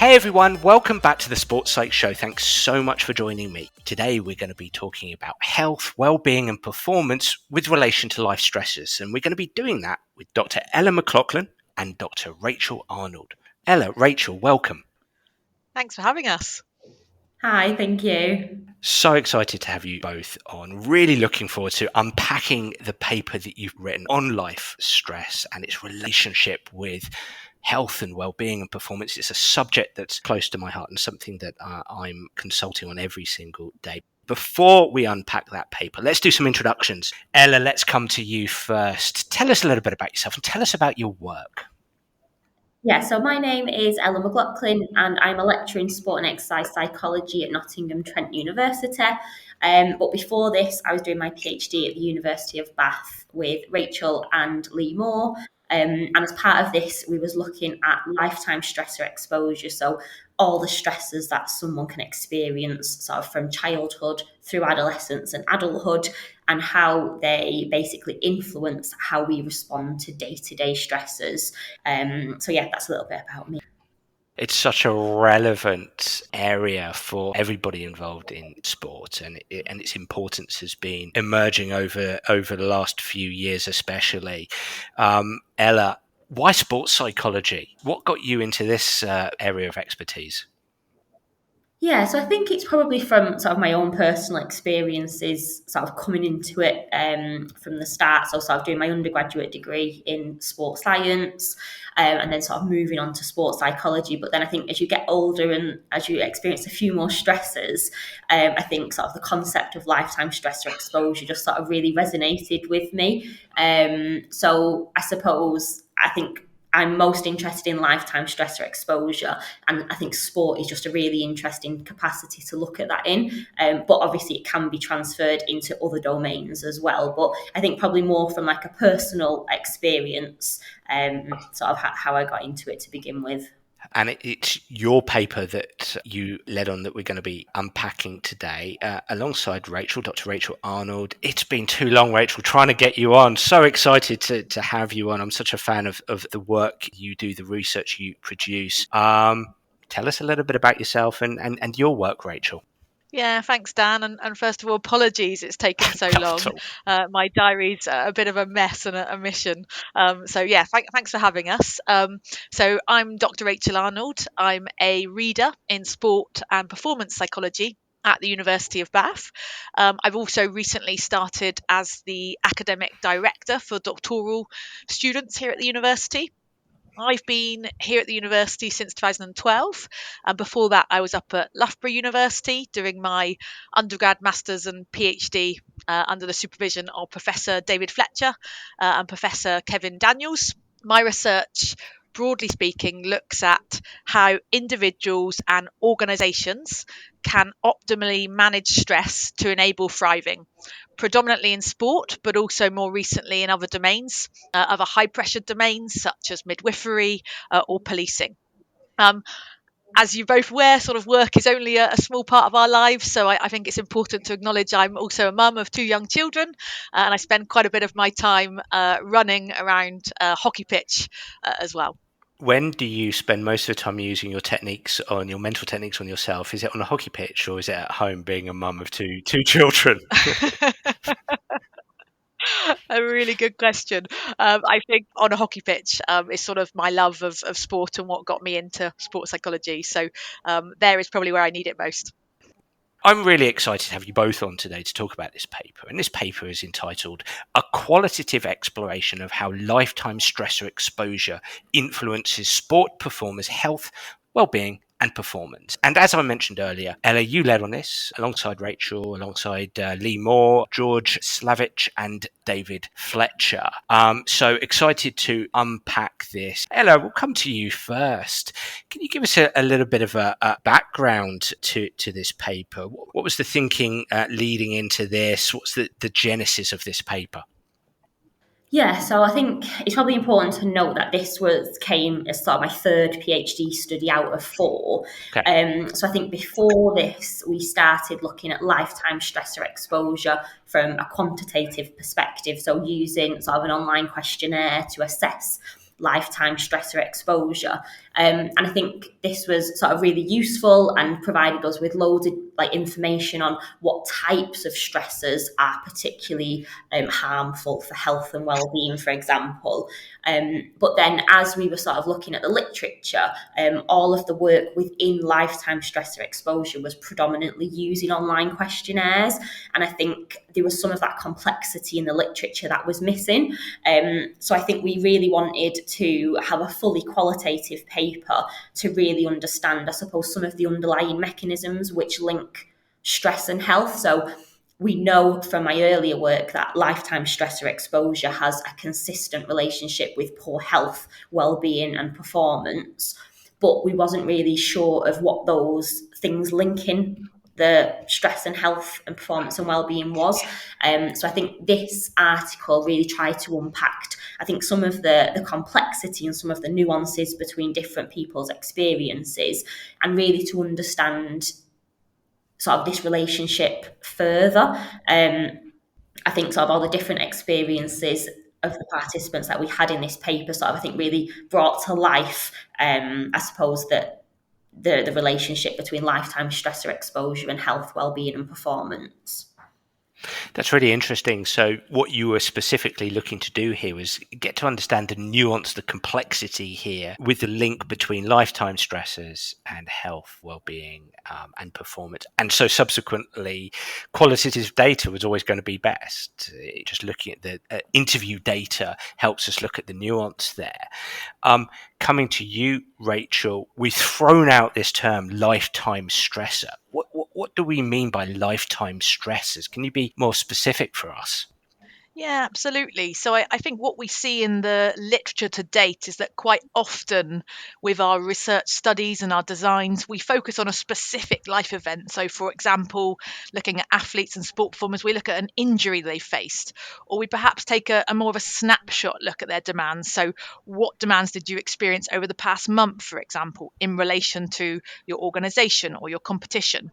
Hey everyone, welcome back to the Sports Psych Show. Thanks so much for joining me. Today we're going to be talking about health, well-being and performance with relation to life stressors. And we're going to be doing that with Dr. Ella McLoughlin and Dr. Rachel Arnold. Ella, Rachel, welcome. Thanks for having us. Hi, thank you. So excited to have you both on. Really looking forward to unpacking the paper that you've written on life stress and its relationship with health and well-being and performance. It's a subject that's close to my heart and something that I'm consulting on every single day. Before we unpack that paper, let's do some introductions. Ella, let's come to you first. Tell us a little bit about yourself and tell us about your work. Yeah, so my name is Ella McLoughlin and I'm a lecturer in sport and exercise psychology at Nottingham Trent University. But before this, I was doing my PhD at the University of Bath with Rachel and Lee Moore. And as part of this, we was looking at lifetime stressor exposure. So all the stresses that someone can experience sort of from childhood through adolescence and adulthood, and how they basically influence how we respond to day-to-day stresses. So yeah, that's a little bit about me. It's such a relevant area for everybody involved in sport, and its importance has been emerging over the last few years, especially. Ella, why sports psychology? What got you into this area of expertise? Yeah, so I think it's probably from sort of my own personal experiences, sort of coming into it from the start. So sort of doing my undergraduate degree in sports science, and then sort of moving on to sports psychology. But then I think as you get older and as you experience a few more stresses, I think sort of the concept of lifetime stressor exposure just sort of really resonated with me. So I suppose I think I'm most interested in lifetime stressor exposure, and I think sport is just a really interesting capacity to look at that in. But obviously, it can be transferred into other domains as well. But I think probably more from like a personal experience, sort of how I got into it to begin with. And it's your paper that you led on that we're going to be unpacking today alongside Rachel, Dr. Rachel Arnold. It's been too long, Rachel, trying to get you on. So excited to have you on. I'm such a fan of the work you do, the research you produce. Tell us a little bit about yourself and your work, Rachel. Yeah, thanks, Dan. And first of all, apologies it's taken so long. My diary's a bit of a mess and a mission. So yeah, thanks for having us. So I'm Dr. Rachel Arnold. I'm a reader in sport and performance psychology at the University of Bath. I've also recently started as the academic director for doctoral students here at the university. I've been here at the university since 2012, and before that I was up at Loughborough University doing my undergrad, master's and PhD under the supervision of Professor David Fletcher and Professor Kevin Daniels. My research, broadly speaking, looks at how individuals and organisations can optimally manage stress to enable thriving, predominantly in sport, but also more recently in other domains, other high-pressure domains such as midwifery or policing. As you're both aware, sort of work is only a small part of our lives, so I think it's important to acknowledge I'm also a mum of 2 young children, and I spend quite a bit of my time running around a hockey pitch as well. When do you spend most of the time using your mental techniques on yourself? Is it on a hockey pitch or is it at home being a mum of two children? A really good question. I think on a hockey pitch is sort of my love of sport and what got me into sports psychology. So there is probably where I need it most. I'm really excited to have you both on today to talk about this paper. And this paper is entitled A Qualitative Exploration of How Lifetime Stressor Exposure Influences Sport Performers' Health, Wellbeing and Performance. And as I mentioned earlier, Ella, you led on this alongside Rachel, alongside Lee Moore, George Slavich and David Fletcher. So excited to unpack this. Ella, we'll come to you first. Can you give us a little bit of a background to this paper? What was the thinking leading into this? What's the genesis of this paper? Yeah, so I think it's probably important to note that this came as sort of my third PhD study out of 4. Okay. So I think before this, we started looking at lifetime stressor exposure from a quantitative perspective, so using sort of an online questionnaire to assess lifetime stressor exposure. And I think this was sort of really useful and provided us with loads of information on what types of stressors are particularly harmful for health and well-being, for example. But then as we were sort of looking at the literature, all of the work within lifetime stressor exposure was predominantly using online questionnaires. And I think there was some of that complexity in the literature that was missing. So I think we really wanted to have a fully qualitative paper to really understand, I suppose, some of the underlying mechanisms which link stress and health. So we know from my earlier work that lifetime stressor exposure has a consistent relationship with poor health, well-being and performance, but we wasn't really sure of what those things linking the stress and health and performance and well-being was. So I think this article really tried to unpack, I think, some of the complexity and some of the nuances between different people's experiences, and really to understand sort of this relationship further. I think sort of all the different experiences of the participants that we had in this paper sort of, I think, really brought to life, I suppose, that the relationship between lifetime stressor exposure and health, well-being and performance. That's really interesting. So what you were specifically looking to do here was get to understand the nuance, the complexity here with the link between lifetime stressors and health, well-being and performance. And so subsequently, qualitative data was always going to be best. Just looking at the interview data helps us look at the nuance there. Coming to you, Rachel, we've thrown out this term lifetime stressor. What do we mean by lifetime stressors? Can you be more specific for us? Yeah, absolutely. So I think what we see in the literature to date is that quite often with our research studies and our designs, we focus on a specific life event. So for example, looking at athletes and sport performers, we look at an injury they faced, or we perhaps take a more of a snapshot look at their demands. So what demands did you experience over the past month, for example, in relation to your organization or your competition?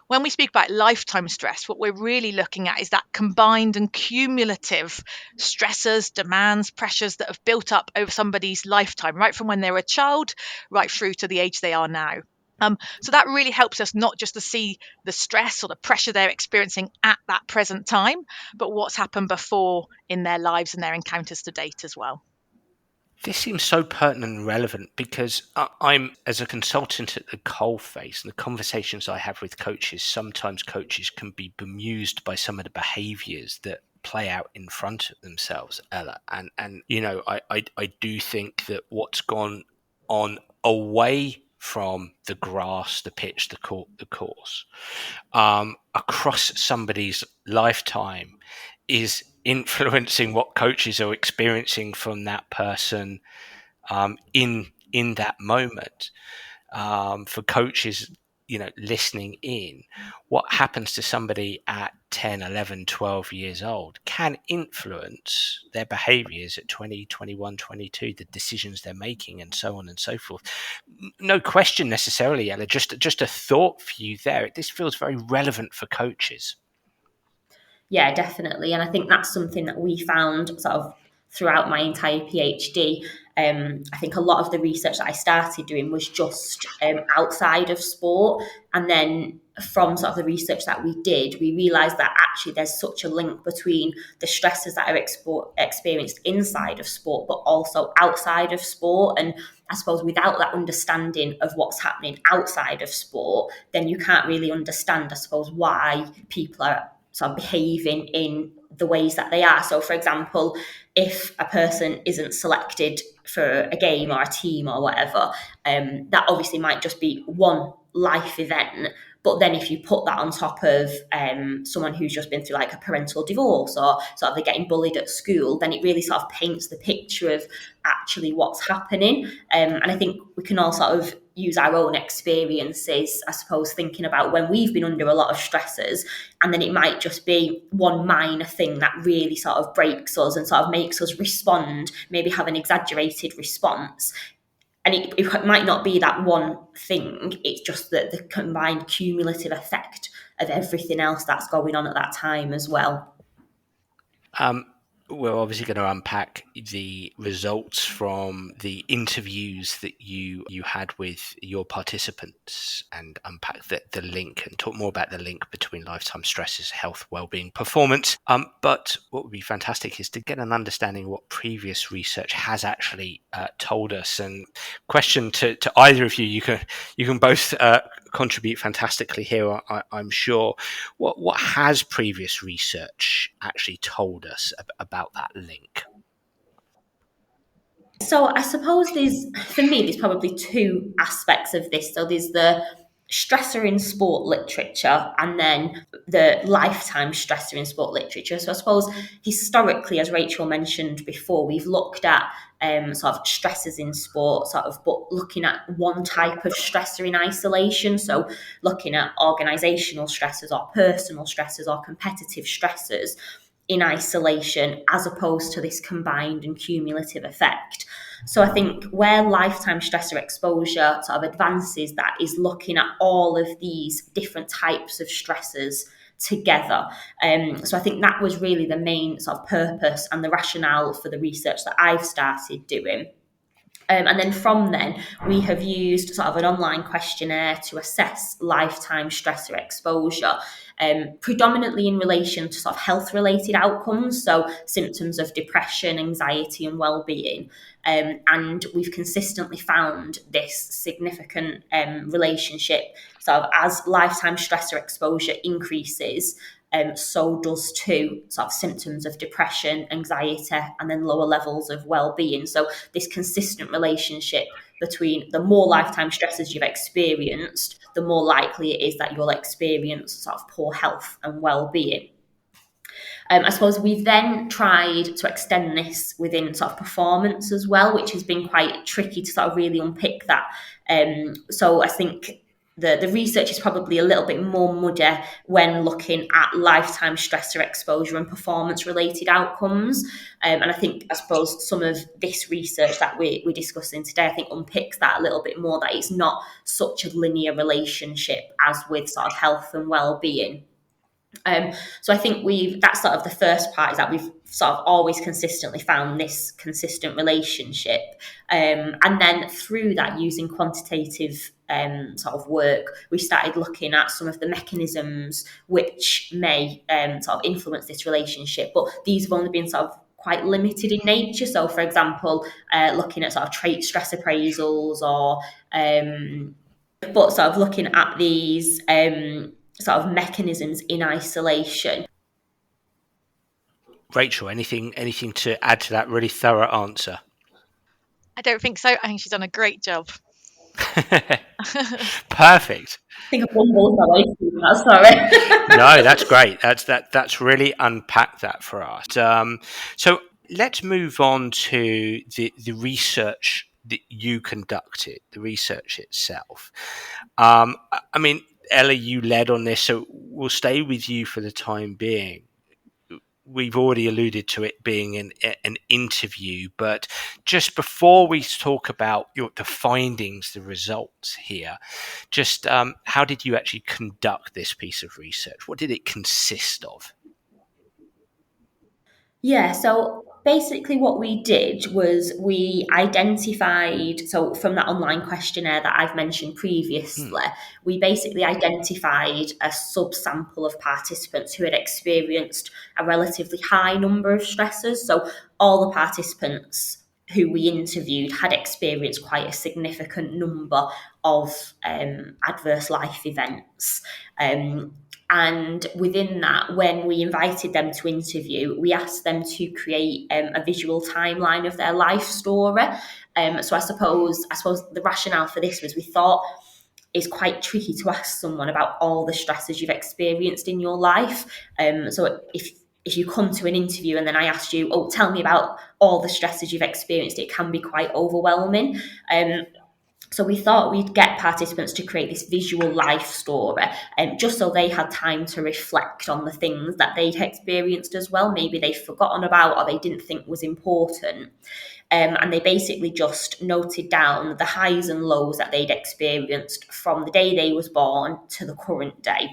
When we speak about lifetime stress, what we're really looking at is that combined and cumulative stressors, demands, pressures that have built up over somebody's lifetime, right from when they were a child, right through to the age they are now. So that really helps us not just to see the stress or the pressure they're experiencing at that present time, but what's happened before in their lives and their encounters to date as well. This seems so pertinent and relevant because I'm, as a consultant at the coalface, and the conversations I have with coaches, sometimes coaches can be bemused by some of the behaviours that play out in front of themselves, Ella. And you know, I do think that what's gone on away from the grass, the pitch, the court, the course, across somebody's lifetime is influencing what coaches are experiencing from that person in that moment. For coaches, you know, listening in, what happens to somebody at 10, 11, 12 years old can influence their behaviors at 20, 21, 22, the decisions they're making and so on and so forth. No question necessarily, Ella, just a thought for you there. This feels very relevant for coaches. Yeah, definitely. And I think that's something that we found sort of throughout my entire PhD. I think a lot of the research that I started doing was just outside of sport. And then from sort of the research that we did, we realised that actually there's such a link between the stresses that are experienced inside of sport, but also outside of sport. And I suppose without that understanding of what's happening outside of sport, then you can't really understand, I suppose, why people are sort of behaving in the ways that they are. So, for example, if a person isn't selected for a game or a team or whatever, that obviously might just be one life event. But then if you put that on top of someone who's just been through like a parental divorce or sort of they're getting bullied at school, then it really sort of paints the picture of actually what's happening. And I think we can all sort of use our own experiences, I suppose, thinking about when we've been under a lot of stresses, and then it might just be one minor thing that really sort of breaks us and sort of makes us respond, maybe have an exaggerated response. And it might not be that one thing, it's just the combined cumulative effect of everything else that's going on at that time as well. we're obviously going to unpack the results from the interviews that you had with your participants and unpack the link and talk more about the link between lifetime stresses, health, well-being, performance. But what would be fantastic is to get an understanding of what previous research has actually told us. And question to either of you, you can both contribute fantastically here, I'm sure. What has previous research actually told us about that link? So I suppose there's probably two aspects of this. So there's the stressor in sport literature and then the lifetime stressor in sport literature. So I suppose historically, as Rachel mentioned before, we've looked at sort of stresses in sport, but looking at one type of stressor in isolation. So looking at organisational stressors or personal stressors or competitive stressors in isolation as opposed to this combined and cumulative effect. So I think where lifetime stressor exposure sort of advances that is looking at all of these different types of stressors together. So I think that was really the main sort of purpose and the rationale for the research that I've started doing. And then from then, we have used sort of an online questionnaire to assess lifetime stressor exposure, predominantly in relation to sort of health-related outcomes, so symptoms of depression, anxiety, and well-being. And we've consistently found this significant relationship. So as lifetime stressor exposure increases, so does too sort of symptoms of depression, anxiety, and then lower levels of well-being. So this consistent relationship between the more lifetime stresses you've experienced, the more likely it is that you'll experience sort of poor health and well-being. I suppose we've then tried to extend this within sort of performance as well, which has been quite tricky to sort of really unpick that. So I think the research is probably a little bit more muddy when looking at lifetime stressor exposure and performance related outcomes. And I suppose some of this research that we're discussing today, I think unpicks that a little bit more, that it's not such a linear relationship as with sort of health and well-being. So I think that's sort of the first part, is that we've sort of always consistently found this consistent relationship. And then through that, using quantitative sort of work, we started looking at some of the mechanisms which may sort of influence this relationship. But these have only been sort of quite limited in nature. So, for example, looking at sort of trait stress appraisals or but sort of looking at these sort of mechanisms in isolation. Rachel, anything to add to that really thorough answer? I don't think so. I think she's done a great job. Perfect. I think I've mumbled my way through that, sorry. No, that's great. That's really unpacked that for us. So let's move on to the research that you conducted, the research itself. I mean, Ella, you led on this, so we'll stay with you for the time being. We've already alluded to it being an interview, but just before we talk about the findings, the results here, just how did you actually conduct this piece of research? What did it consist of? Yeah, so basically what we did was we identified, so from that online questionnaire that I've mentioned previously, we basically identified a subsample of participants who had experienced a relatively high number of stressors. So all the participants who we interviewed had experienced quite a significant number of adverse life events. And within that, when we invited them to interview, we asked them to create a visual timeline of their life story. So I suppose the rationale for this was, we thought it's quite tricky to ask someone about all the stresses you've experienced in your life. So if you come to an interview and then I asked you, oh, tell me about all the stresses you've experienced, it can be quite overwhelming. So we thought we'd get participants to create this visual life story, just so they had time to reflect on the things that they'd experienced as well. Maybe they'd forgotten about or they didn't think was important. And they basically just noted down the highs and lows that they'd experienced from the day they was born to the current day.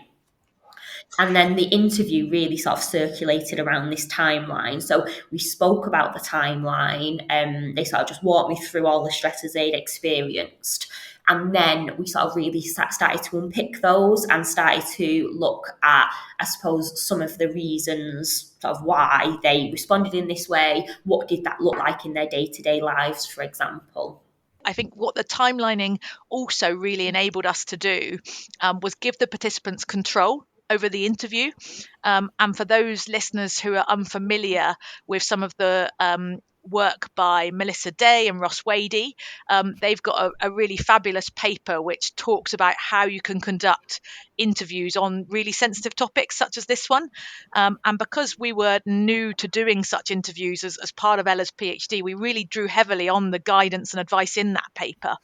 And then the interview really sort of circulated around this timeline. So we spoke about the timeline, and they sort of just walked me through all the stresses they'd experienced. And then we sort of really started to unpick those and started to look at, I suppose, some of the reasons sort of why they responded in this way. What did that look like in their day-to-day lives, for example? I think what the timelining also really enabled us to do was give the participants control over the interview. And for those listeners who are unfamiliar with some of the work by Melissa Day and Ross Wadey, they've got a really fabulous paper which talks about how you can conduct interviews on really sensitive topics such as this one. And because we were new to doing such interviews as part of Ella's PhD, we really drew heavily on the guidance and advice in that paper.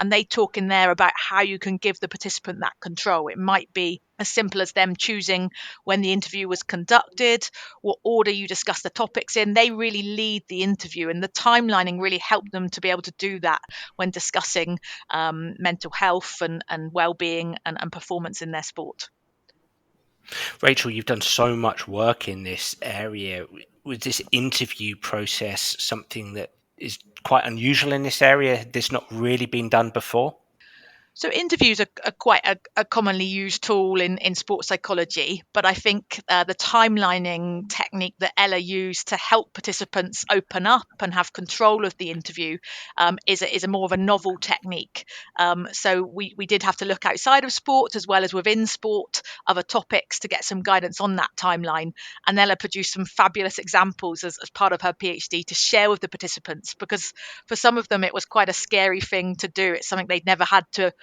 And they talk in there about how you can give the participant that control. It might be as simple as them choosing when the interview was conducted, what order you discuss the topics in. They really lead the interview, and the timelining really helped them to be able to do that when discussing mental health and well-being and performance in their sport. Rachel, you've done so much work in this area. Was this interview process something that is quite unusual in this area? Had this not really been done before? So interviews are quite a commonly used tool in sports psychology, but I think the timelining technique that Ella used to help participants open up and have control of the interview is a more of a novel technique. So we did have to look outside of sport as well as within sport, other topics, to get some guidance on that timeline. And Ella produced some fabulous examples as part of her PhD to share with the participants, because for some of them it was quite a scary thing to do. It's something they'd never had to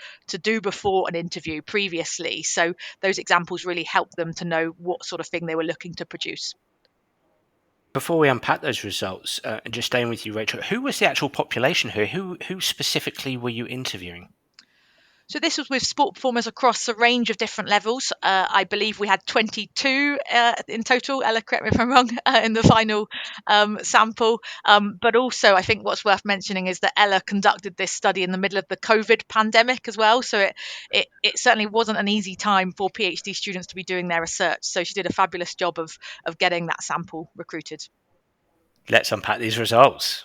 do before an interview previously. So those examples really helped them to know what sort of thing they were looking to produce. Before we unpack those results, and just staying with you, Rachel, who was the actual population here? Who specifically were you interviewing? So this was with sport performers across a range of different levels. I believe we had 22 in total. Ella, correct me if I'm wrong, in the final sample. But also, I think what's worth mentioning is that Ella conducted this study in the middle of the COVID pandemic as well. So it certainly wasn't an easy time for PhD students to be doing their research. So she did a fabulous job of getting that sample recruited. Let's unpack these results.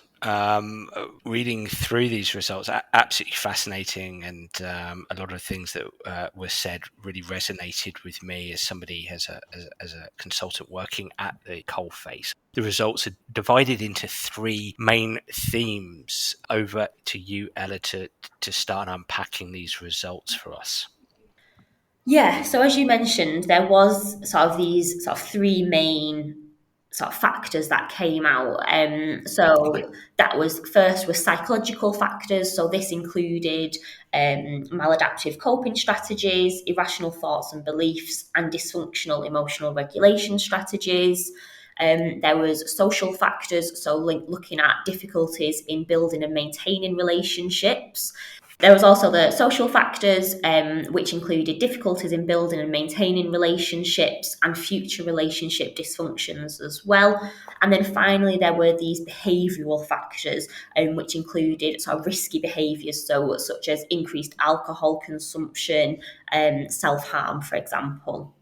Reading through these results, absolutely fascinating, and a lot of things that were said really resonated with me as somebody as a consultant working at the coalface. The results are divided into three main themes. Over to you, Ella, to start unpacking these results for us. Yeah, so as you mentioned, there was sort of these sort of three main sort of factors that came out. So that was first was psychological factors. So this included maladaptive coping strategies, irrational thoughts and beliefs, and dysfunctional emotional regulation strategies. There was social factors, so looking at difficulties in building and maintaining relationships. There was also the social factors, which included difficulties in building and maintaining relationships and future relationship dysfunctions as well. And then finally, there were these behavioural factors, which included sort of risky behaviours, so such as increased alcohol consumption, self-harm, for example.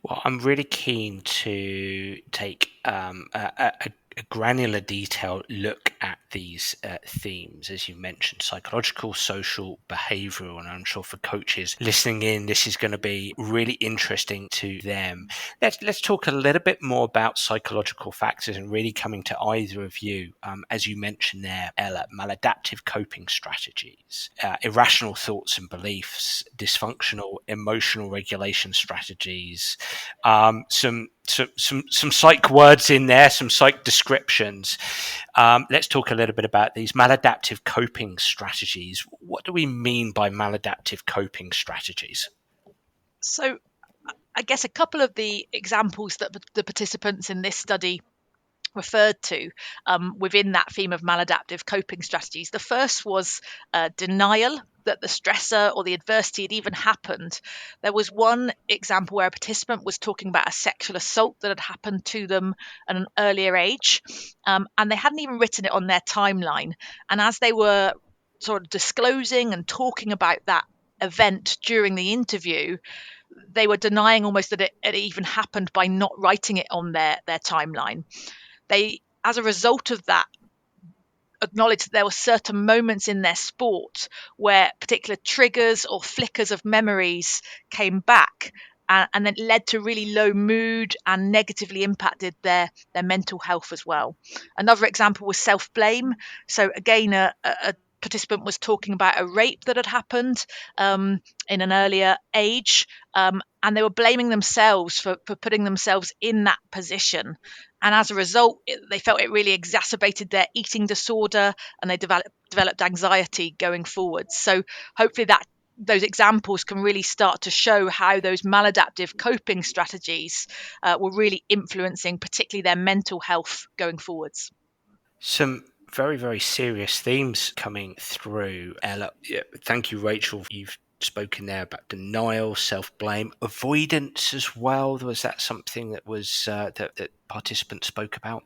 Well, I'm really keen to take a granular, detailed look at these themes, as you mentioned: psychological, social, behavioural, and I'm sure for coaches listening in, this is going to be really interesting to them. Let's talk a little bit more about psychological factors, and really coming to either of you, as you mentioned there, Ella, maladaptive coping strategies, irrational thoughts and beliefs, dysfunctional emotional regulation strategies, some psych words in there, some psych descriptions. Let's talk a little bit about these maladaptive coping strategies. What do we mean by maladaptive coping strategies? So I guess a couple of the examples that the participants in this study referred to within that theme of maladaptive coping strategies. The first was denial that the stressor or the adversity had even happened. There was one example where a participant was talking about a sexual assault that had happened to them at an earlier age, and they hadn't even written it on their timeline. And as they were sort of disclosing and talking about that event during the interview, they were denying almost that it even happened by not writing it on their timeline. They, as a result of that, acknowledged that there were certain moments in their sport where particular triggers or flickers of memories came back, and then led to really low mood and negatively impacted their mental health as well. Another example was self-blame. So again, a participant was talking about a rape that had happened in an earlier age, and they were blaming themselves for putting themselves in that position. And as a result, they felt it really exacerbated their eating disorder, and they developed anxiety going forwards. So hopefully those examples can really start to show how those maladaptive coping strategies were really influencing particularly their mental health going forwards. Some very, very serious themes coming through, Ella. Thank you, Rachel. You've spoken there about denial, self-blame, avoidance as well. Was that something that was that participants spoke about?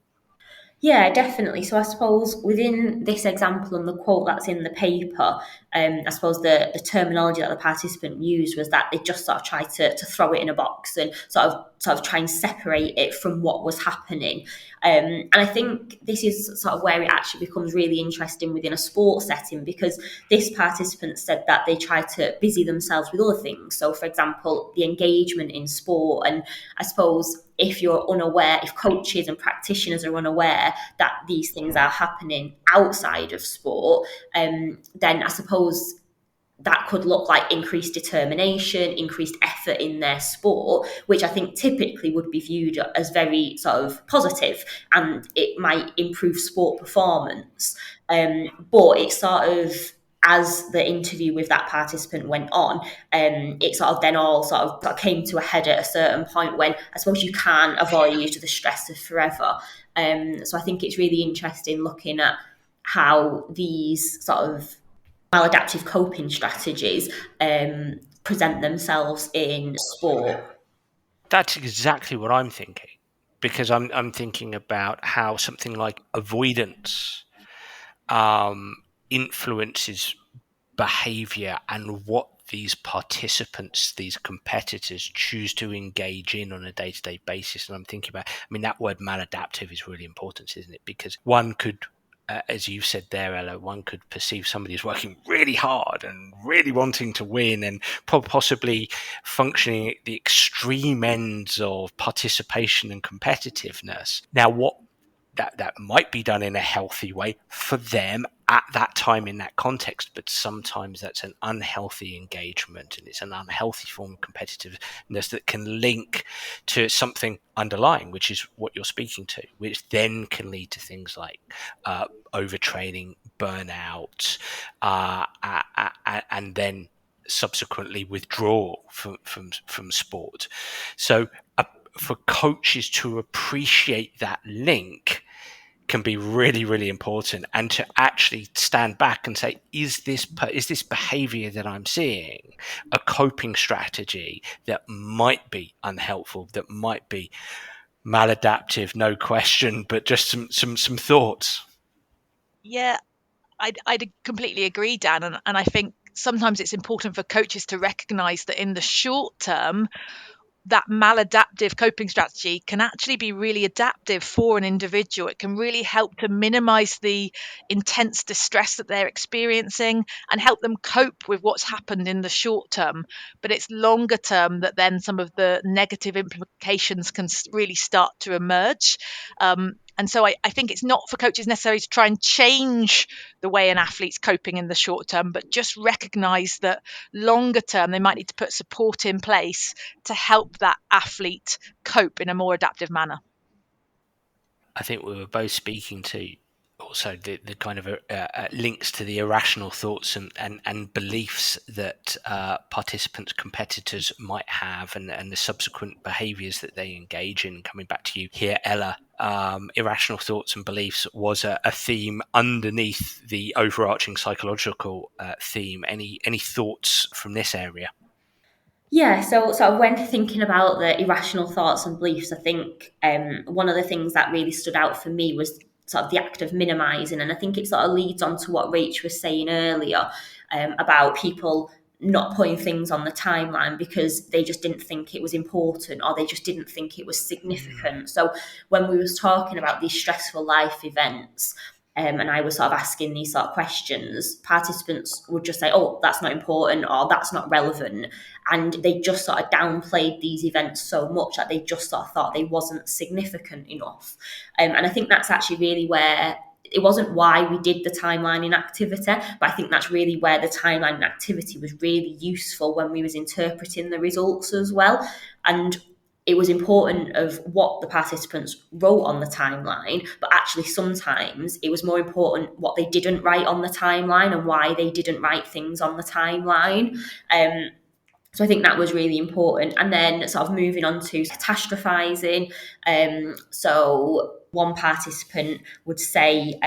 Yeah, definitely. So I suppose within this example and the quote that's in the paper, I suppose the terminology that the participant used was that they just sort of tried to throw it in a box and sort of try and separate it from what was happening. And I think this is sort of where it actually becomes really interesting within a sports setting, because this participant said that they try to busy themselves with other things. So, for example, the engagement in sport. And I suppose if you're unaware, if coaches and practitioners are unaware that these things are happening outside of sport, then I suppose that could look like increased determination, increased effort in their sport, which I think typically would be viewed as very sort of positive, and it might improve sport performance. But it's sort of, as the interview with that participant went on, it sort of then all sort of came to a head at a certain point when I suppose you can't avoid the stressor forever. So I think it's really interesting looking at how these sort of maladaptive coping strategies present themselves in sport. That's exactly what I'm thinking, because I'm thinking about how something like avoidance influences behavior and what these participants, these competitors, choose to engage in on a day-to-day basis. And I'm thinking about, that word maladaptive is really important, isn't it? Because one could, as you said there, Ella, one could perceive somebody as working really hard and really wanting to win and possibly functioning at the extreme ends of participation and competitiveness. Now, what that might be done in a healthy way for them at that time in that context, but sometimes that's an unhealthy engagement, and it's an unhealthy form of competitiveness that can link to something underlying, which is what you're speaking to, which then can lead to things like overtraining, burnout, and then subsequently withdrawal from sport. So for coaches to appreciate that link can be really, really important, and to actually stand back and say, is this behavior that I'm seeing a coping strategy that might be unhelpful, that might be maladaptive, no question, but just some thoughts. Yeah, I'd completely agree, Dan, and I think sometimes it's important for coaches to recognize that in the short term, that maladaptive coping strategy can actually be really adaptive for an individual. It can really help to minimize the intense distress that they're experiencing and help them cope with what's happened in the short term. But it's longer term that then some of the negative implications can really start to emerge. And so I think it's not for coaches necessarily to try and change the way an athlete's coping in the short term, but just recognize that longer term, they might need to put support in place to help that athlete cope in a more adaptive manner. I think we were both speaking to also the kind of links to the irrational thoughts and beliefs that participants, competitors might have, and the subsequent behaviours that they engage in. Coming back to you here, Ella, irrational thoughts and beliefs was a theme underneath the overarching psychological theme. Any thoughts from this area? Yeah, so sort of when thinking about the irrational thoughts and beliefs, I think one of the things that really stood out for me was sort of the act of minimising. And I think it sort of leads on to what Rach was saying earlier about people not putting things on the timeline because they just didn't think it was important, or they just didn't think it was significant. So when we was talking about these stressful life events, and I was sort of asking these sort of questions, participants would just say, oh, that's not important, or that's not relevant. And they just sort of downplayed these events so much that they just sort of thought they wasn't significant enough. And I think that's actually really where it wasn't why we did the timelining activity, but I think that's really where the timelining activity was really useful when we was interpreting the results as well. And it was important of what the participants wrote on the timeline, but actually sometimes it was more important what they didn't write on the timeline and why they didn't write things on the timeline. So I think that was really important. And then sort of moving on to catastrophizing. So one participant would say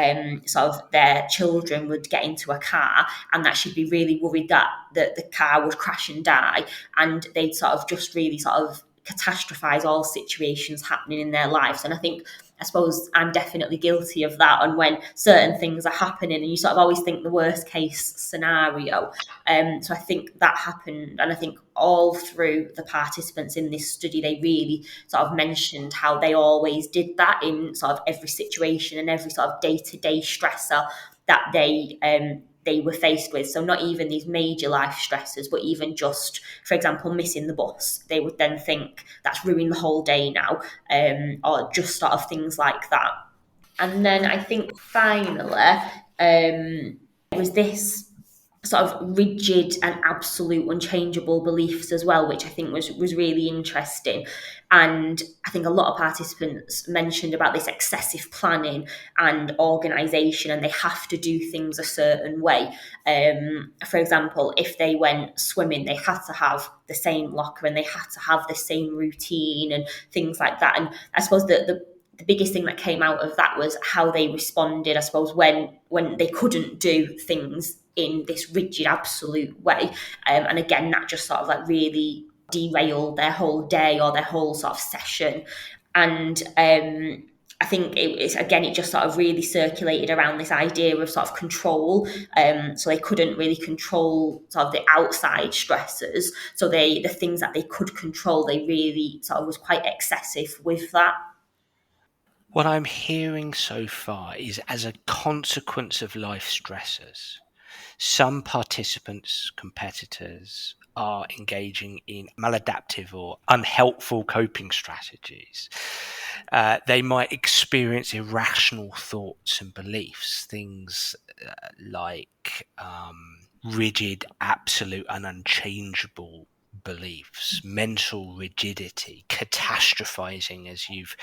sort of their children would get into a car and that she'd be really worried that the car would crash and die. And they'd sort of just really sort of catastrophize all situations happening in their lives. And I suppose I'm definitely guilty of that. And when certain things are happening and you sort of always think the worst case scenario. So I think that happened. And I think all through the participants in this study, they really sort of mentioned how they always did that in sort of every situation and every sort of day-to-day stressor that they were faced with. So not even these major life stressors, but even just, for example, missing the bus. They would then think that's ruined the whole day now, or just sort of things like that. And then I think finally, it was this sort of rigid and absolute unchangeable beliefs as well, which I think was really interesting. And I think a lot of participants mentioned about this excessive planning and organisation, and they have to do things a certain way. For example, if they went swimming, they had to have the same locker and they had to have the same routine and things like that. And I suppose the biggest thing that came out of that was how they responded, I suppose, when they couldn't do things in this rigid, absolute way. And again, that just sort of like really derailed their whole day or their whole sort of session. And I think it just sort of really circulated around this idea of sort of control. So they couldn't really control sort of the outside stressors. So the things that they could control, they really sort of was quite excessive with that. What I'm hearing so far is, as a consequence of life stressors, some participants, competitors, are engaging in maladaptive or unhelpful coping strategies. They might experience irrational thoughts and beliefs, things like rigid, absolute, and unchangeable beliefs, mental rigidity, catastrophizing, as you've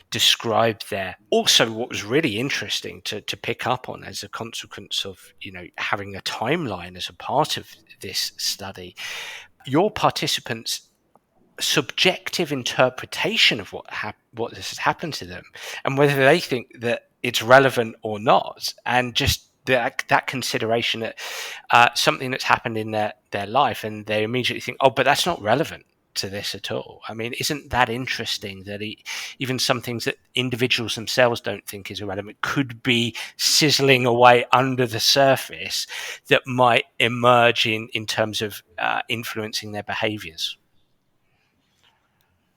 described there. Also, what was really interesting to pick up on as a consequence of having a timeline as a part of this study, your participants' subjective interpretation of what this has happened to them and whether they think that it's relevant or not, and just that consideration that something that's happened in their life, and they immediately think, oh, but that's not relevant to this at all. I mean, isn't that interesting that even some things that individuals themselves don't think is irrelevant could be sizzling away under the surface that might emerge in terms of influencing their behaviours?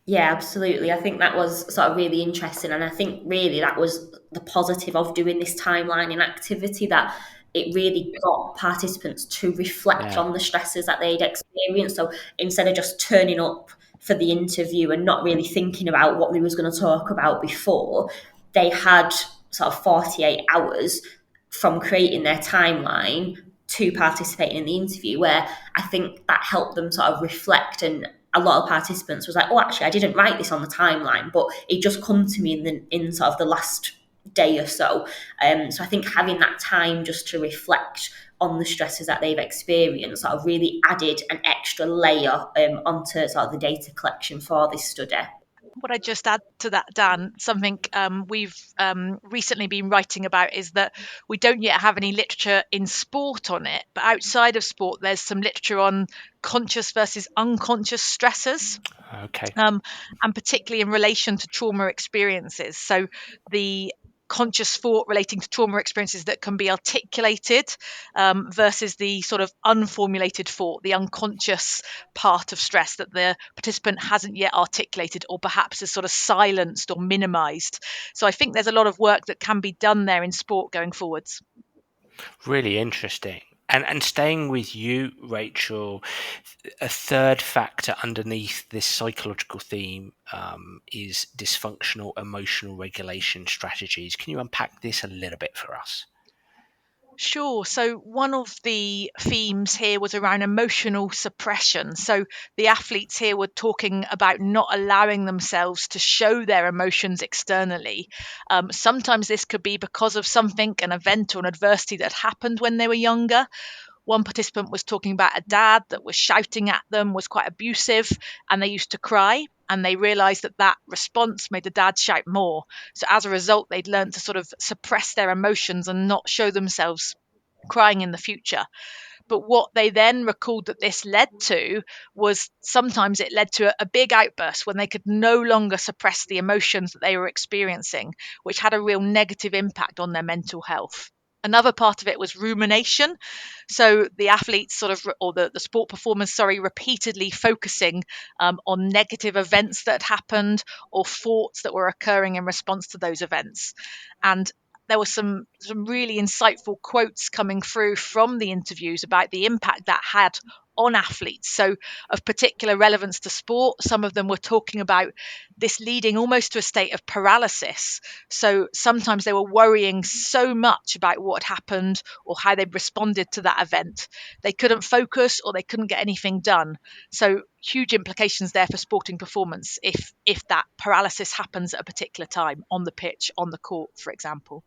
Yeah, absolutely. I think that was sort of really interesting. And I think really that was the positive of doing this timelining activity, that it really got participants to reflect on the stresses that they'd experienced. So instead of just turning up for the interview and not really thinking about what they was going to talk about before, they had sort of 48 hours from creating their timeline to participating in the interview, where I think that helped them sort of reflect. And a lot of participants was like, oh, actually, I didn't write this on the timeline, but it just come to me in sort of the last day or so. So I think having that time just to reflect on the stresses that they've experienced sort of really added an extra layer onto sort of the data collection for this study. What I just add to that, Dan, something we've recently been writing about is that we don't yet have any literature in sport on it, but outside of sport, there's some literature on conscious versus unconscious stressors. Okay. And particularly in relation to trauma experiences. So the conscious thought relating to trauma experiences that can be articulated versus the sort of unformulated thought, the unconscious part of stress that the participant hasn't yet articulated or perhaps is sort of silenced or minimized. So I think there's a lot of work that can be done there in sport going forwards. Really interesting. And staying with you, Rachel, a third factor underneath this psychological theme is dysfunctional emotional regulation strategies. Can you unpack this a little bit for us? Sure. So one of the themes here was around emotional suppression. So the athletes here were talking about not allowing themselves to show their emotions externally. Sometimes this could be because of something, an event or an adversity that happened when they were younger. One participant was talking about a dad that was shouting at them, was quite abusive, and they used to cry. And they realized that that response made the dad shout more. So as a result, they'd learned to sort of suppress their emotions and not show themselves crying in the future. But what they then recalled that this led to was sometimes it led to a big outburst when they could no longer suppress the emotions that they were experiencing, which had a real negative impact on their mental health. Another part of it was rumination. So the athletes or the sport performers, repeatedly focusing on negative events that had happened or thoughts that were occurring in response to those events. And there were some really insightful quotes coming through from the interviews about the impact that had on athletes. So of particular relevance to sport, some of them were talking about this leading almost to a state of paralysis. So sometimes they were worrying so much about what had happened or how they'd responded to that event. They couldn't focus or they couldn't get anything done. So huge implications there for sporting performance if that paralysis happens at a particular time on the pitch, on the court, for example.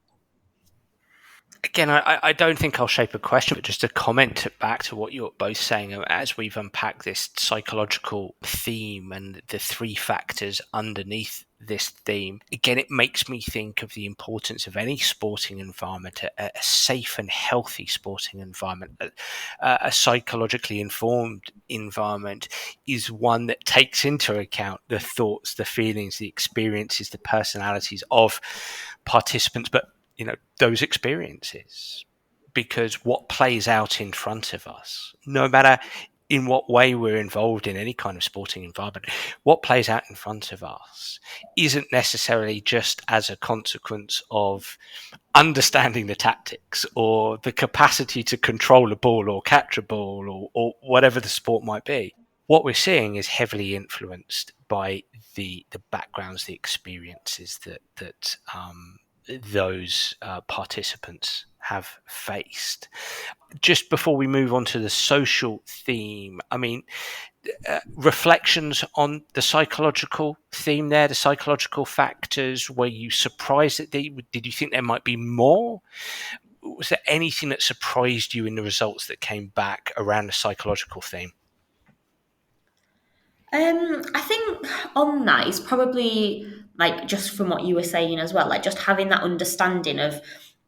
Again, I don't think I'll shape a question, but just a comment back to what you're both saying as we've unpacked this psychological theme and the three factors underneath this theme. Again, it makes me think of the importance of any sporting environment, a safe and healthy sporting environment, a psychologically informed environment is one that takes into account the thoughts, the feelings, the experiences, the personalities of participants, but those experiences, because what plays out in front of us, no matter in what way we're involved in any kind of sporting environment, what plays out in front of us isn't necessarily just as a consequence of understanding the tactics or the capacity to control a ball or catch a ball or whatever the sport might be. What we're seeing is heavily influenced by the backgrounds, the experiences that those participants have faced. Just before we move on to the social theme, I mean, reflections on the psychological theme there, the psychological factors. Were you surprised that did you think there might be more? Was there anything that surprised you in the results that came back around the psychological theme? I think on that is probably like just from what you were saying as well, like just having that understanding of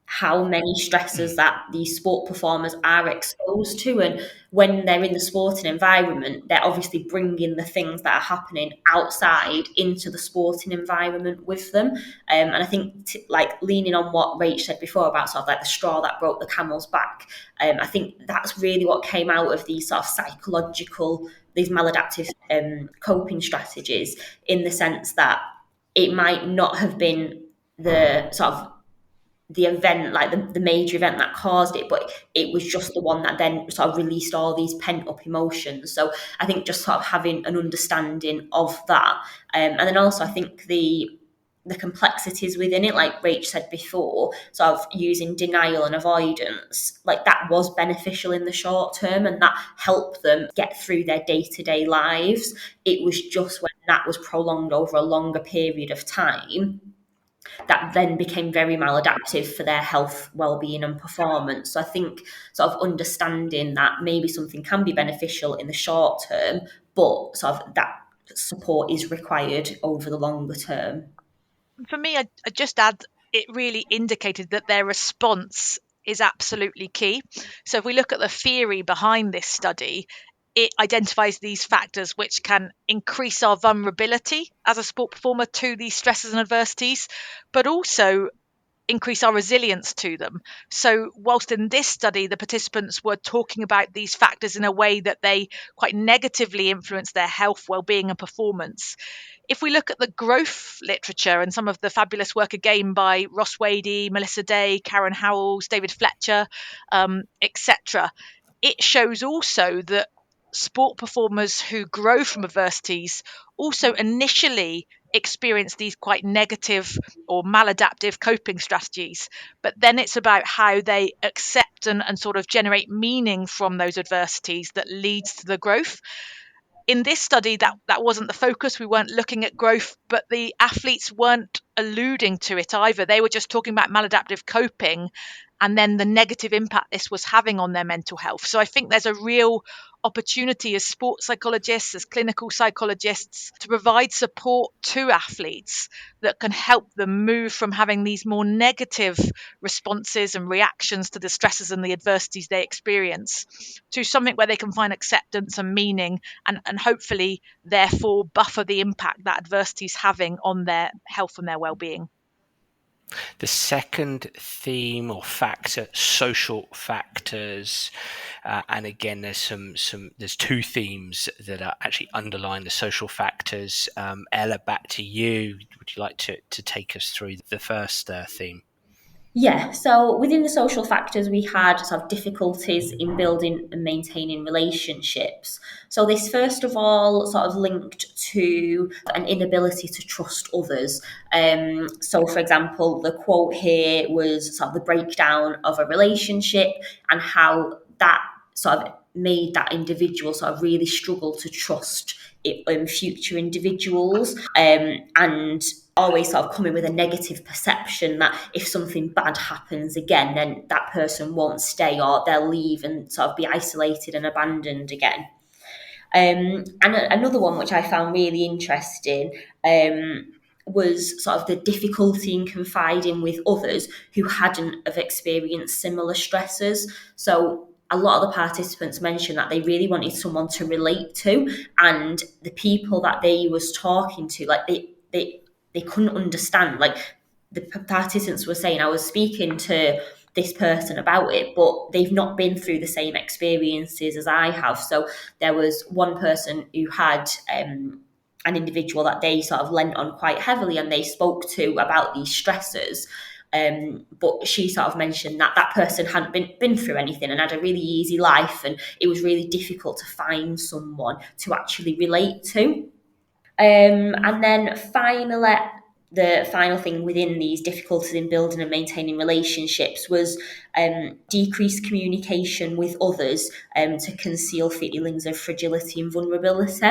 how many stressors that these sport performers are exposed to, and when they're in the sporting environment, they're obviously bringing the things that are happening outside into the sporting environment with them. And I think like leaning on what Rach said before about sort of like the straw that broke the camel's back, I think that's really what came out of these sort of psychological, these maladaptive coping strategies, in the sense that it might not have been the sort of the event, like the major event that caused it, but it was just the one that then sort of released all these pent up emotions. So I think just sort of having an understanding of that, and then also I think the complexities within it, like Rach said before, sort of using denial and avoidance, like that was beneficial in the short term and that helped them get through their day-to-day lives. It was just when that was prolonged over a longer period of time that then became very maladaptive for their health, well-being and performance. So I think sort of understanding that maybe something can be beneficial in the short term, but sort of that support is required over the longer term. For me, I just add it really indicated that their response is absolutely key. So if we look at the theory behind this study, it identifies these factors which can increase our vulnerability as a sport performer to these stresses and adversities, but also increase our resilience to them. So whilst in this study the participants were talking about these factors in a way that they quite negatively influence their health, well-being and performance, if we look at the growth literature and some of the fabulous work again by Ross Wadey, Melissa Day, Karen Howells, David Fletcher, etc., it shows also that sport performers who grow from adversities also initially experience these quite negative or maladaptive coping strategies. But then it's about how they accept and sort of generate meaning from those adversities that leads to the growth. In this study, that wasn't the focus. We weren't looking at growth, but the athletes weren't alluding to it either. They were just talking about maladaptive coping and then the negative impact this was having on their mental health. So I think there's a real opportunity as sports psychologists, as clinical psychologists, to provide support to athletes that can help them move from having these more negative responses and reactions to the stresses and the adversities they experience to something where they can find acceptance and meaning and hopefully therefore buffer the impact that adversity is having on their health and their well-being. The second theme or factor, social factors, and again, there's two themes that are actually underlying the social factors. Ella, back to you. Would you like to take us through the first theme? Yeah, so within the social factors, we had sort of difficulties in building and maintaining relationships. So this, first of all, sort of linked to an inability to trust others. So, for example, the quote here was sort of the breakdown of a relationship and how that sort of made that individual sort of really struggle to trust future individuals, and always sort of coming with a negative perception that if something bad happens again, then that person won't stay or they'll leave and sort of be isolated and abandoned again. And another one which I found really interesting was sort of the difficulty in confiding with others who hadn't have experienced similar stresses. So a lot of the participants mentioned that they really wanted someone to relate to, and the people that they was talking to, like they couldn't understand. Like the participants were saying, I was speaking to this person about it, but they've not been through the same experiences as I have. So there was one person who had an individual that they sort of lent on quite heavily and they spoke to about these stressors. But she sort of mentioned that that person hadn't been through anything and had a really easy life, and it was really difficult to find someone to actually relate to. And then finally, the final thing within these difficulties in building and maintaining relationships was decreased communication with others to conceal feelings of fragility and vulnerability.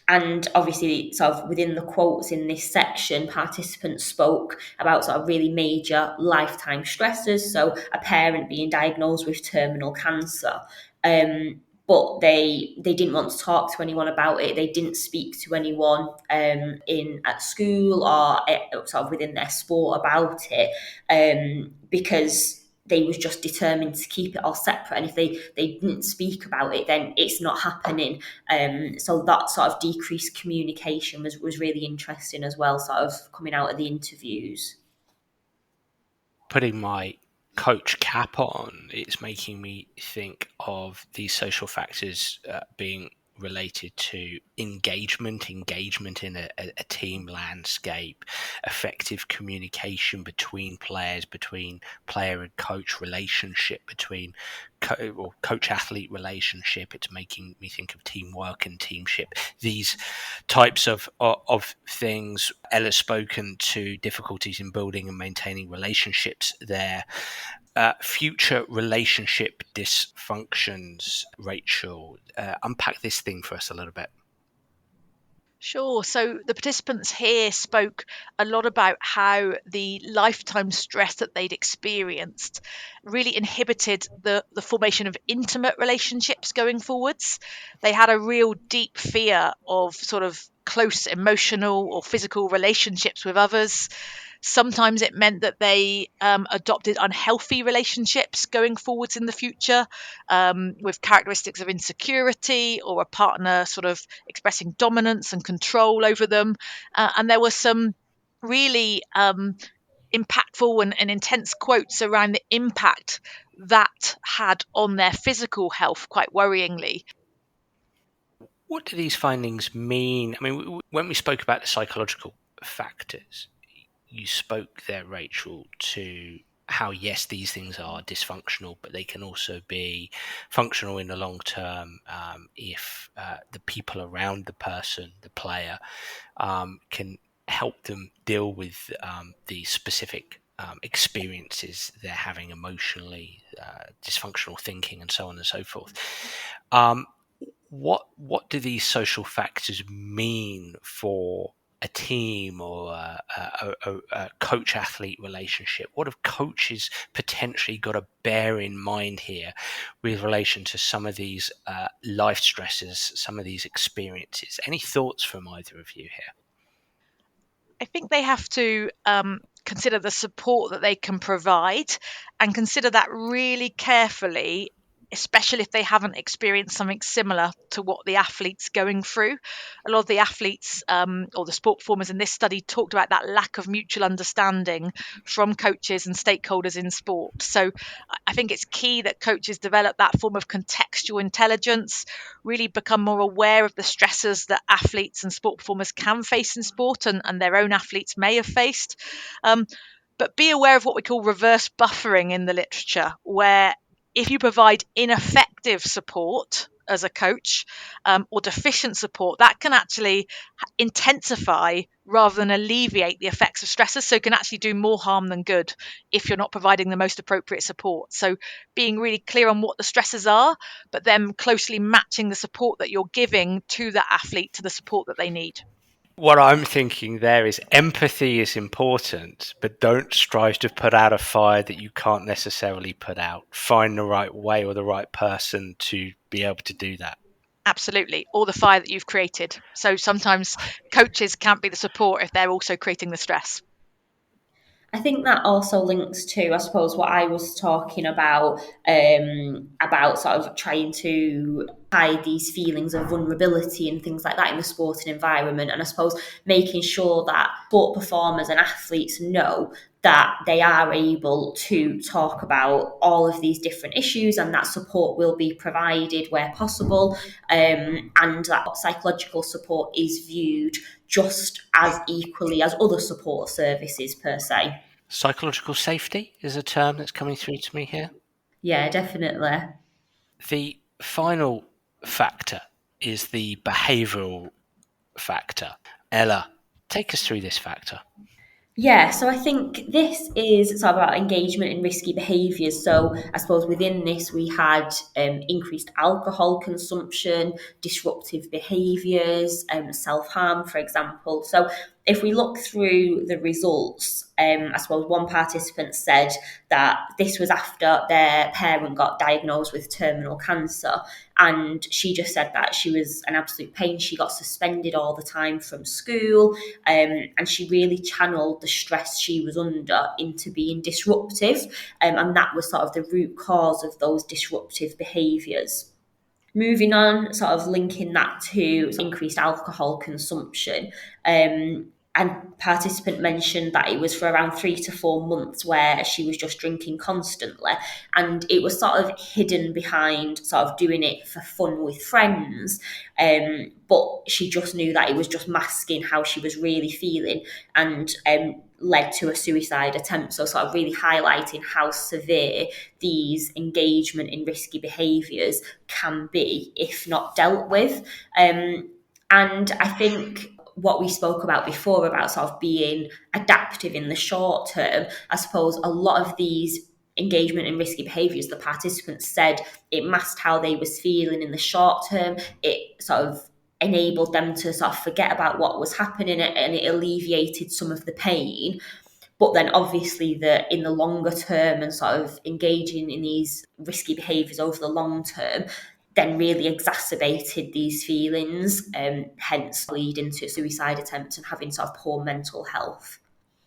And obviously, sort of within the quotes in this section, participants spoke about sort of really major lifetime stressors. So a parent being diagnosed with terminal cancer. But they didn't want to talk to anyone about it. They didn't speak to anyone at school or sort of within their sport about it, because they was just determined to keep it all separate. And if they didn't speak about it, then it's not happening. So that sort of decreased communication was really interesting as well, sort of coming out of the interviews. Putting my coach cap on, it's making me think of these social factors being related to engagement in a team landscape, effective communication between players, between player and coach relationship, between coach-athlete relationship. It's making me think of teamwork and teamship. These types of things. Ella's spoken to difficulties in building and maintaining relationships there. Future relationship dysfunctions, Rachel. Unpack this thing for us a little bit. Sure. So the participants here spoke a lot about how the lifetime stress that they'd experienced really inhibited the formation of intimate relationships going forwards. They had a real deep fear of sort of close emotional or physical relationships with others. Sometimes it meant that they adopted unhealthy relationships going forwards in the future, with characteristics of insecurity or a partner sort of expressing dominance and control over them. And there were some really impactful and intense quotes around the impact that had on their physical health, quite worryingly. What do these findings mean? I mean, when we spoke about the psychological factors, you spoke there, Rachel, to how, yes, these things are dysfunctional, but they can also be functional in the long term if the people around the person, the player, can help them deal with the specific experiences they're having emotionally, dysfunctional thinking, and so on and so forth. What do these social factors mean for a team or a coach-athlete relationship? What have coaches potentially got to bear in mind here with relation to some of these life stresses, some of these experiences? Any thoughts from either of you here? I think they have to consider the support that they can provide and consider that really carefully, especially if they haven't experienced something similar to what the athlete's going through. A lot of the athletes or the sport performers in this study talked about that lack of mutual understanding from coaches and stakeholders in sport. So I think it's key that coaches develop that form of contextual intelligence, really become more aware of the stressors that athletes and sport performers can face in sport and their own athletes may have faced. But be aware of what we call reverse buffering in the literature, where if you provide ineffective support as a coach or deficient support, that can actually intensify rather than alleviate the effects of stressors. So it can actually do more harm than good if you're not providing the most appropriate support. So being really clear on what the stressors are, but then closely matching the support that you're giving to the athlete to the support that they need. What I'm thinking there is empathy is important, but don't strive to put out a fire that you can't necessarily put out. Find the right way or the right person to be able to do that. Absolutely. Or the fire that you've created. So sometimes coaches can't be the support if they're also creating the stress. I think that also links to, I suppose, what I was talking about sort of trying to hide these feelings of vulnerability and things like that in the sporting environment. And I suppose making sure that sport performers and athletes know that they are able to talk about all of these different issues and that support will be provided where possible, and that psychological support is viewed just as equally as other support services per se. Psychological safety is a term that's coming through to me here. Yeah, definitely. The final factor is the behavioural factor. Ella, take us through this factor. Yeah, so I think this is sort of about engagement in risky behaviours. So I suppose within this we had increased alcohol consumption, disruptive behaviours, self-harm, for example. So if we look through the results, I suppose one participant said that this was after their parent got diagnosed with terminal cancer. And she just said that she was an absolute pain. She got suspended all the time from school, and she really channeled the stress she was under into being disruptive. And that was sort of the root cause of those disruptive behaviours. Moving on, sort of linking that to increased alcohol consumption. And participant mentioned that it was for around 3 to 4 months where she was just drinking constantly, and it was sort of hidden behind sort of doing it for fun with friends, but she just knew that it was just masking how she was really feeling, and led to a suicide attempt. So sort of really highlighting how severe these engagement in risky behaviours can be if not dealt with. And I think what we spoke about before about sort of being adaptive in the short term, I suppose a lot of these engagement in risky behaviours, the participants said it masked how they was feeling in the short term. It sort of enabled them to sort of forget about what was happening, and it alleviated some of the pain. But then obviously in the longer term and sort of engaging in these risky behaviours over the long term then really exacerbated these feelings, hence leading to suicide attempts and having sort of poor mental health.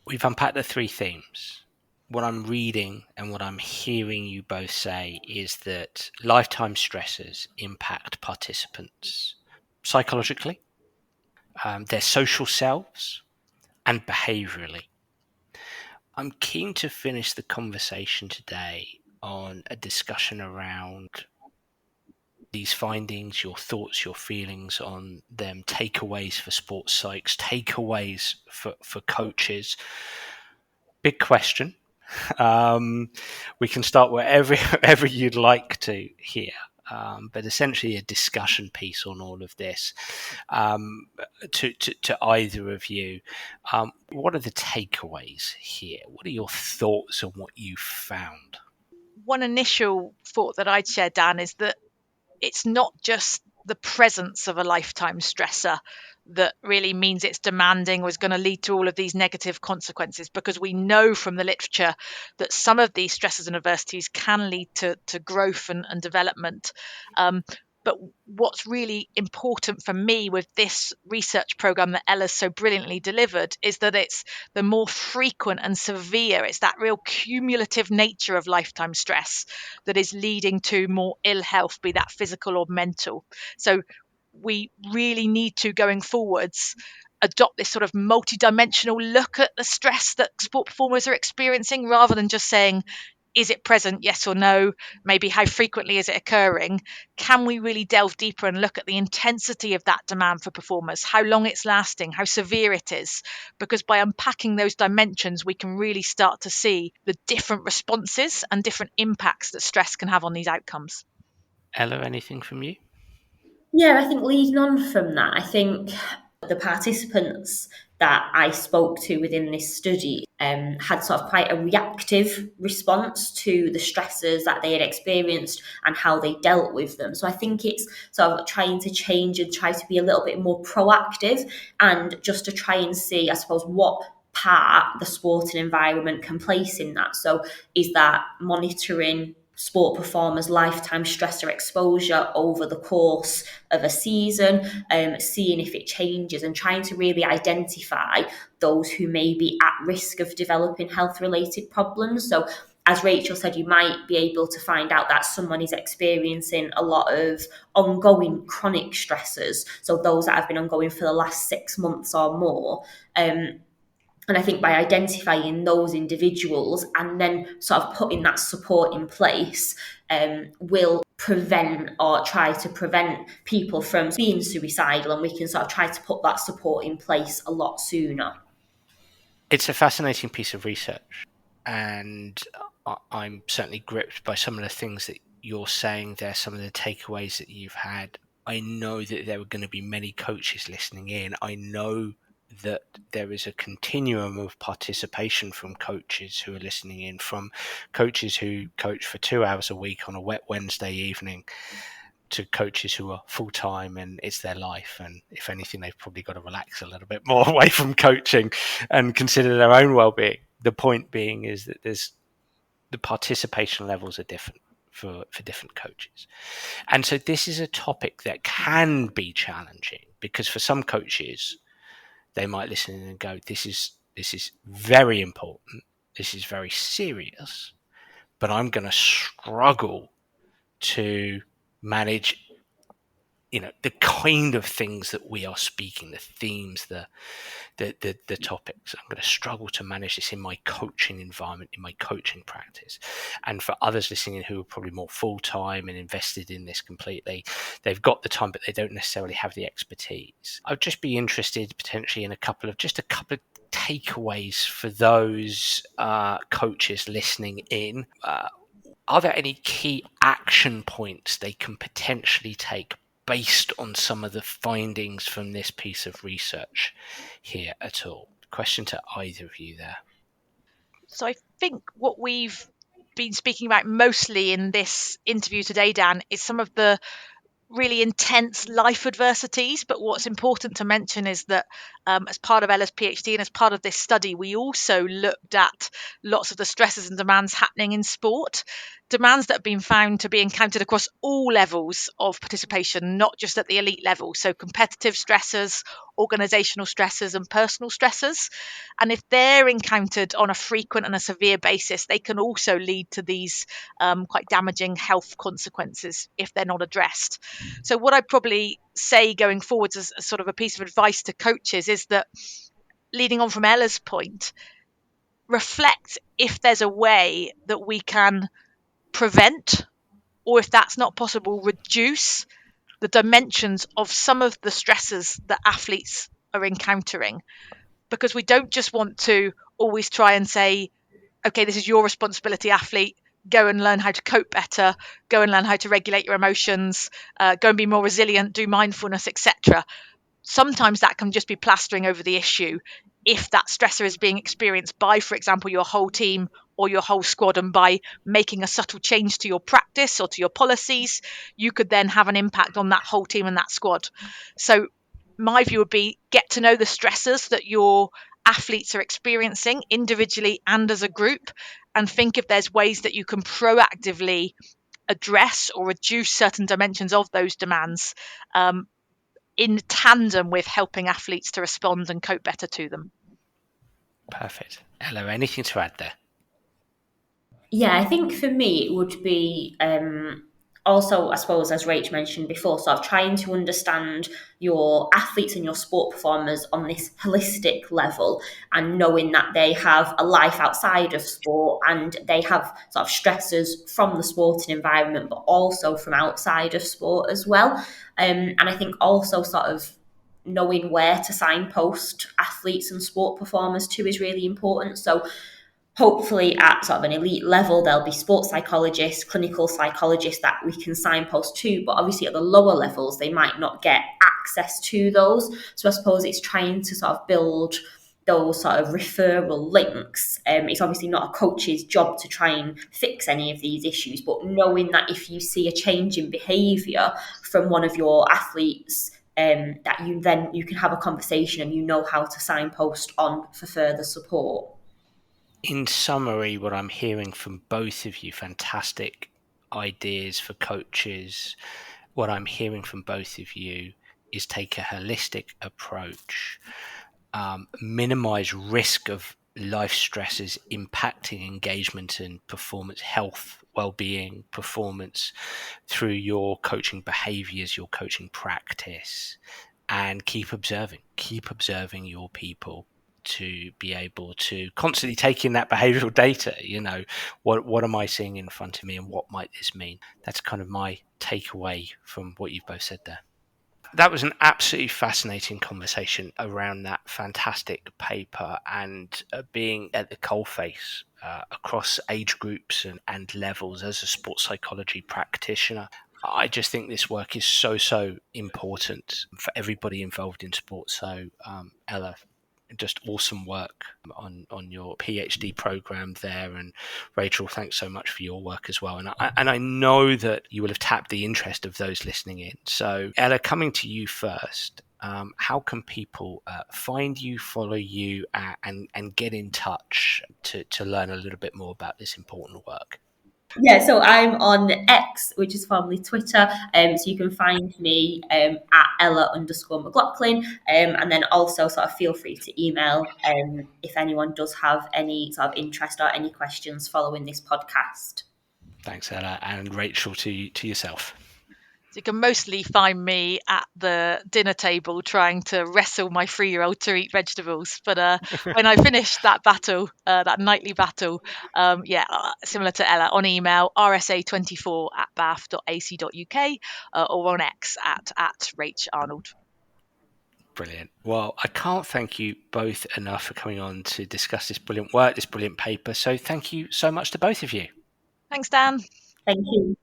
We've unpacked the three themes. What I'm reading and what I'm hearing you both say is that lifetime stressors impact participants psychologically, their social selves, and behaviourally. I'm keen to finish the conversation today on a discussion around these findings, your thoughts, your feelings on them, takeaways for sports psychs, takeaways for coaches. Big question. We can start wherever you'd like to here. But essentially a discussion piece on all of this. To either of you, what are the takeaways here? What are your thoughts on what you found? One initial thought that I'd share, Dan, is that it's not just the presence of a lifetime stressor that really means it's demanding or is going to lead to all of these negative consequences, because we know from the literature that some of these stressors and adversities can lead to growth and development. But what's really important for me with this research program that Ella's so brilliantly delivered is that it's the more frequent and severe, it's that real cumulative nature of lifetime stress that is leading to more ill health, be that physical or mental. So we really need to, going forwards, adopt this sort of multi-dimensional look at the stress that sport performers are experiencing, rather than just saying, is it present, yes or no? Maybe how frequently is it occurring? Can we really delve deeper and look at the intensity of that demand for performers, how long it's lasting, how severe it is? Because by unpacking those dimensions, we can really start to see the different responses and different impacts that stress can have on these outcomes. Ella, anything from you? Yeah, I think leading on from that, I think the participants that I spoke to within this study had sort of quite a reactive response to the stresses that they had experienced and how they dealt with them. So I think it's sort of trying to change and try to be a little bit more proactive, and just to try and see, I suppose, what part the sporting environment can place in that. So is that monitoring sport performers' lifetime stressor exposure over the course of a season, seeing if it changes and trying to really identify those who may be at risk of developing health-related problems. So as Rachel said, you might be able to find out that someone is experiencing a lot of ongoing chronic stressors, so those that have been ongoing for the last 6 months or more. And I think by identifying those individuals and then sort of putting that support in place, will prevent or try to prevent people from being suicidal, and we can sort of try to put that support in place a lot sooner. It's a fascinating piece of research, and I'm certainly gripped by some of the things that you're saying there, some of the takeaways that you've had. I know that there are going to be many coaches listening in. I know that there is a continuum of participation from coaches who are listening in, from coaches who coach for 2 hours a week on a wet Wednesday evening to coaches who are full-time and it's their life, and if anything they've probably got to relax a little bit more away from coaching and consider their own well-being. The point being is that there's the participation levels are different for different coaches, and so this is a topic that can be challenging, because for some coaches they might listen and go, this is very important, this is very serious, but I'm going to struggle to manage the kind of things that we are speaking, the themes, the topics. I'm going to struggle to manage this in my coaching environment, in my coaching practice. And for others listening in who are probably more full-time and invested in this completely, they've got the time, but they don't necessarily have the expertise. I'd just be interested potentially in a couple of takeaways for those coaches listening in. Are there any key action points they can potentially take based on some of the findings from this piece of research here at all? Question to either of you there. So I think what we've been speaking about mostly in this interview today, Dan, is some of the really intense life adversities. But what's important to mention is that as part of Ella's PhD and as part of this study, we also looked at lots of the stresses and demands happening in sport, demands that have been found to be encountered across all levels of participation, not just at the elite level. So competitive stressors, organizational stressors, and personal stressors. And if they're encountered on a frequent and a severe basis, they can also lead to these quite damaging health consequences if they're not addressed. So what I'd probably say going forwards as sort of a piece of advice to coaches is that, leading on from Ella's point, reflect if there's a way that we can prevent, or if that's not possible, reduce the dimensions of some of the stresses that athletes are encountering. Because we don't just want to always try and say, okay, this is your responsibility, athlete. Go and learn how to cope better. Go and learn how to regulate your emotions. Go and be more resilient. Do mindfulness, etc. Sometimes that can just be plastering over the issue. If that stressor is being experienced by, for example, your whole team or your whole squad, and by making a subtle change to your practice or to your policies, you could then have an impact on that whole team and that squad. So my view would be, get to know the stressors that your athletes are experiencing individually and as a group, and think if there's ways that you can proactively address or reduce certain dimensions of those demands, in tandem with helping athletes to respond and cope better to them. Perfect. Ella, anything to add there? Yeah, I think for me it would be also, I suppose, as Rach mentioned before, sort of trying to understand your athletes and your sport performers on this holistic level, and knowing that they have a life outside of sport and they have sort of stressors from the sporting environment, but also from outside of sport as well. And I think also sort of knowing where to signpost athletes and sport performers to is really important. So hopefully at sort of an elite level, there'll be sports psychologists, clinical psychologists that we can signpost to, but obviously at the lower levels, they might not get access to those. So I suppose it's trying to sort of build those sort of referral links. It's obviously not a coach's job to try and fix any of these issues, but knowing that if you see a change in behaviour from one of your athletes, that you can have a conversation and you know how to signpost on for further support. In summary, what I'm hearing from both of you, fantastic ideas for coaches. What I'm hearing from both of you is take a holistic approach, minimize risk of life stresses impacting engagement and performance, health, well-being, performance through your coaching behaviors, your coaching practice, and keep observing your people to be able to constantly take in that behavioral data. What am I seeing in front of me, and what might this mean? That's kind of my takeaway from what you've both said there. That was an absolutely fascinating conversation around that fantastic paper, and being at the coalface across age groups and levels as a sports psychology practitioner. I just think this work is so important for everybody involved in sports. So, Ella, just awesome work on your PhD program there, and Rachel, thanks so much for your work as well. And I know that you will have tapped the interest of those listening in. So, Ella, coming to you first, how can people find you, follow you, and get in touch to learn a little bit more about this important work? Yeah, so I'm on X, which is formerly Twitter. So you can find me at Ella_McLoughlin. And then also sort of feel free to email if anyone does have any sort of interest or any questions following this podcast. Thanks, Ella. And Rachel, to yourself. So you can mostly find me at the dinner table trying to wrestle my 3-year-old to eat vegetables. But when I finish that battle, that nightly battle, similar to Ella, on email, rsa24@bath.ac.uk, or on X at Rach Arnold. Brilliant. Well, I can't thank you both enough for coming on to discuss this brilliant work, this brilliant paper. So thank you so much to both of you. Thanks, Dan. Thank you.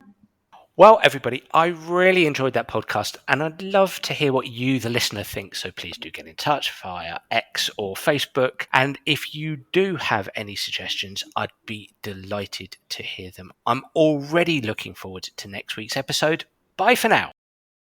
Well, everybody, I really enjoyed that podcast, and I'd love to hear what you, the listener, think. So please do get in touch via X or Facebook. And if you do have any suggestions, I'd be delighted to hear them. I'm already looking forward to next week's episode. Bye for now.